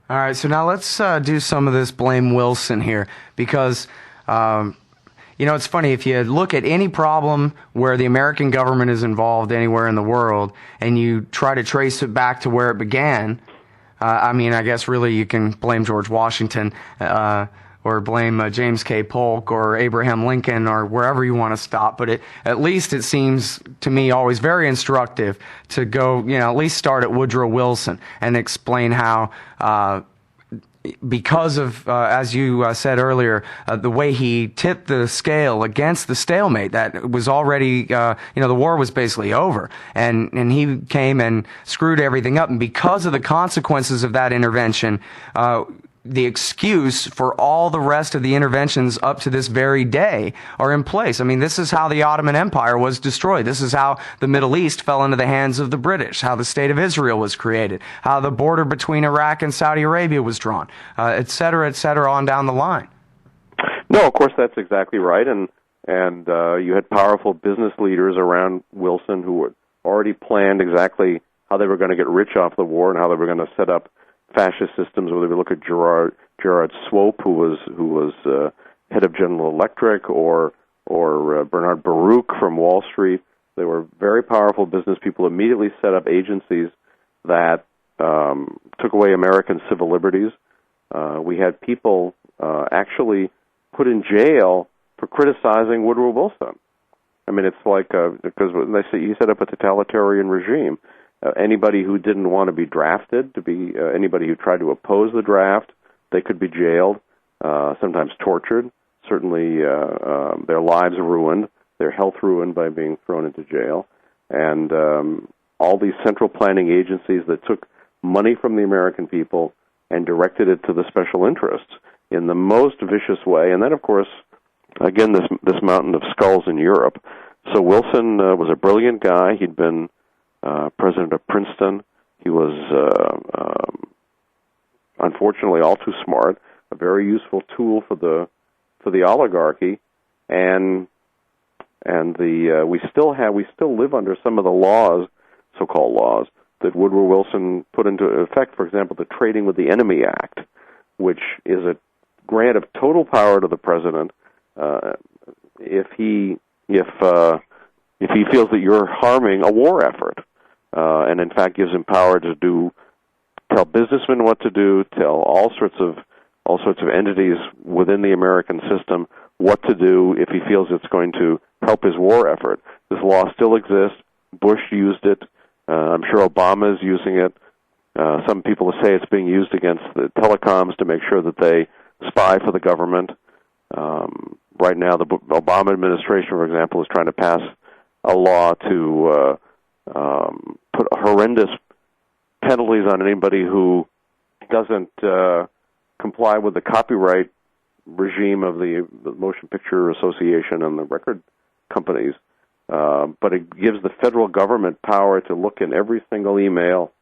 All right, so now let's do some of this blame Wilson here, because, it's funny, if you look at any problem where the American government is involved anywhere in the world, and you try to trace it back to where it began, I guess really you can blame George Washington, or blame James K. Polk or Abraham Lincoln or wherever you want to stop. But at least it seems to me always very instructive to go, at least start at Woodrow Wilson and explain how, because of, as you said earlier, the way he tipped the scale against the stalemate, that was already, the war was basically over. And he came and screwed everything up. And because of the consequences of that intervention, the excuse for all the rest of the interventions up to this very day are in place. I mean, this is how the Ottoman Empire was destroyed. This is how the Middle East fell into the hands of the British, how the State of Israel was created, how the border between Iraq and Saudi Arabia was drawn, et cetera, on down the line. No, of course, that's exactly right. And you had powerful business leaders around Wilson who had already planned exactly how they were going to get rich off the war and how they were going to set up fascist systems. Whether we look at Gerard Swope, who was head of General Electric, or Bernard Baruch from Wall Street, they were very powerful business people. Immediately set up agencies that took away American civil liberties. We had people actually put in jail for criticizing Woodrow Wilson. I mean, it's like because when they say he set up a totalitarian regime. Anybody who didn't want to be drafted, anybody who tried to oppose the draft, they could be jailed, sometimes tortured, certainly their lives ruined, their health ruined by being thrown into jail. And all these central planning agencies that took money from the American people and directed it to the special interests in the most vicious way. And then, of course, again, this mountain of skulls in Europe. So Wilson was a brilliant guy. He'd been president of Princeton. He was, unfortunately, all too smart, a very useful tool for the oligarchy, and we still live under some of the laws, so-called laws, that Woodrow Wilson put into effect. For example, the Trading with the Enemy Act, which is a grant of total power to the president if he feels that you're harming a war effort. And in fact gives him power to tell businessmen what to do, tell all sorts of entities within the American system what to do if he feels it's going to help his war effort. This law still exists. Bush used it. I'm sure Obama is using it. Some people say it's being used against the telecoms to make sure that they spy for the government. Right now, the Obama administration, for example, is trying to pass a law to put horrendous penalties on anybody who doesn't comply with the copyright regime of the Motion Picture Association and the record companies. But it gives the federal government power to look in every single email,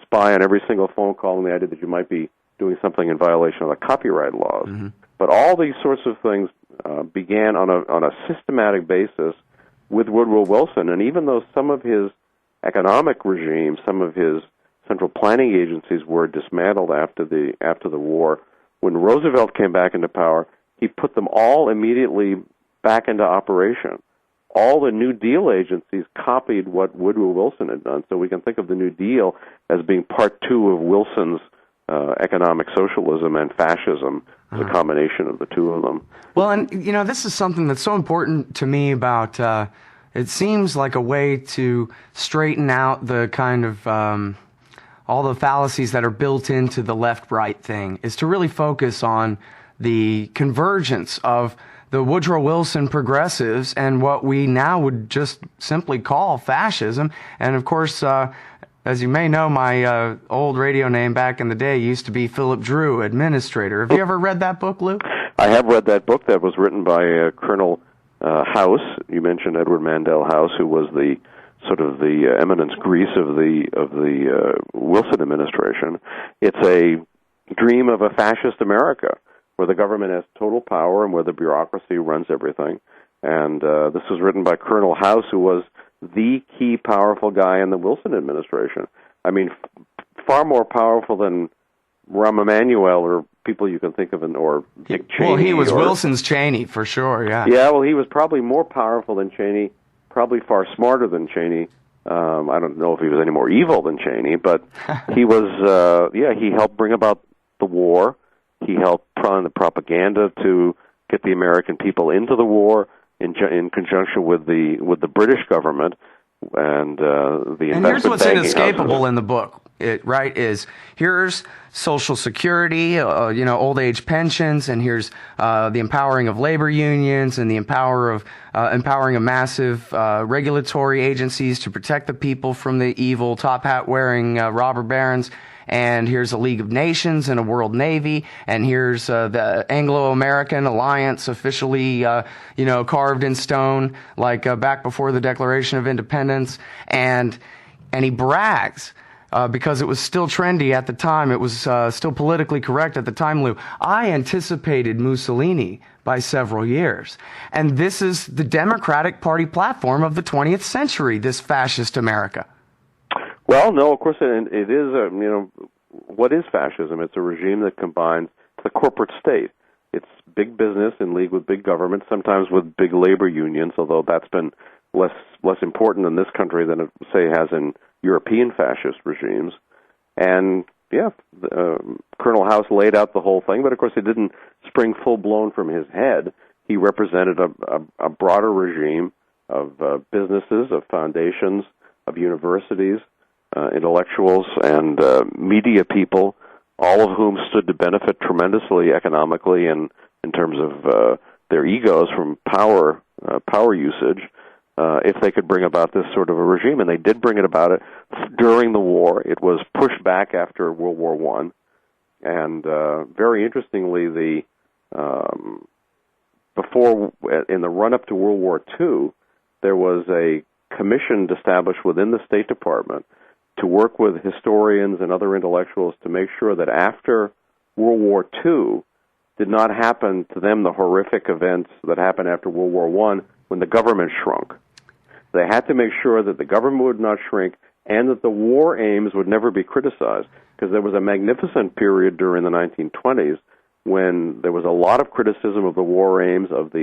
spy on every single phone call, and the idea that you might be doing something in violation of the copyright laws. Mm-hmm. But all these sorts of things began on a systematic basis with Woodrow Wilson, and even though some of his economic regime, some of his central planning agencies were dismantled after the war, when Roosevelt came back into power, he put them all immediately back into operation. All the New Deal agencies copied what Woodrow Wilson had done, so we can think of the New Deal as being part two of Wilson's economic socialism and fascism. It's a combination of the two of them. Well, and, this is something that's so important to me about, it seems like a way to straighten out the kind of, all the fallacies that are built into the left-right thing, is to really focus on the convergence of the Woodrow Wilson progressives and what we now would just simply call fascism. And, of course, as you may know, my old radio name back in the day used to be Philip Drew, administrator. Have you ever read that book, Lew? I have read that book. That was written by Colonel House. You mentioned Edward Mandell House, who was the sort of the eminence grise of the Wilson administration. It's a dream of a fascist America, where the government has total power and where the bureaucracy runs everything. And this was written by Colonel House, who was the key powerful guy in the Wilson administration. I mean, far more powerful than Rahm Emanuel or people you can think of, or Dick Cheney. Well, he was Wilson's Cheney, for sure, yeah. Yeah, well, he was probably more powerful than Cheney, probably far smarter than Cheney. I don't know if he was any more evil than Cheney, but he was, he helped bring about the war. He helped run the propaganda to get the American people into the war in conjunction with the British government and the investment. And here's what's banking inescapable houses. in the book, is here's Social Security, old age pensions, and here's the empowering of labor unions and the empowering of massive regulatory agencies to protect the people from the evil top hat wearing robber barons. And here's a League of Nations and a World Navy, and here's the Anglo-American alliance officially, carved in stone, like back before the Declaration of Independence. And he brags, because it was still trendy at the time, it was still politically correct at the time, Lew. I anticipated Mussolini by several years. And this is the Democratic Party platform of the 20th century, this fascist America. Well, no, of course, it is, what is fascism? It's a regime that combines the corporate state. It's big business in league with big government, sometimes with big labor unions, although that's been less important in this country than it, say, has in European fascist regimes. And, Colonel House laid out the whole thing, but of course it didn't spring full-blown from his head. He represented a broader regime of businesses, of foundations, of universities, intellectuals and media people, all of whom stood to benefit tremendously economically and in terms of their egos from power usage, if they could bring about this sort of a regime. And they did bring it about during the war. It was pushed back after World War I. And very interestingly, in the run-up to World War II, there was a commission established within the State Department to work with historians and other intellectuals to make sure that after World War II did not happen to them the horrific events that happened after World War I when the government shrunk. They had to make sure that the government would not shrink and that the war aims would never be criticized, because there was a magnificent period during the 1920s when there was a lot of criticism of the war aims of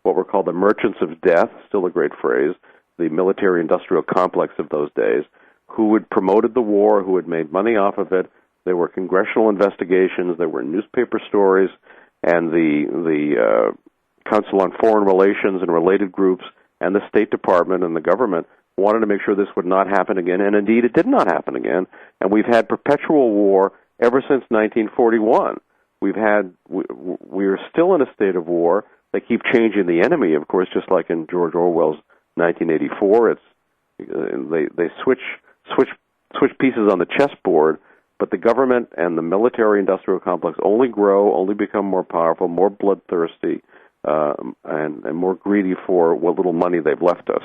what were called the merchants of death, still a great phrase, the military-industrial complex of those days, who had promoted the war, who had made money off of it. There were congressional investigations, there were newspaper stories, and the Council on Foreign Relations and related groups and the State Department and the government wanted to make sure this would not happen again, and indeed it did not happen again. And we've had perpetual war ever since 1941. We are still in a state of war. They keep changing the enemy, of course, just like in George Orwell's 1984. They switch pieces on the chessboard, but the government and the military-industrial complex only grow, only become more powerful, more bloodthirsty, and more greedy for what little money they've left us.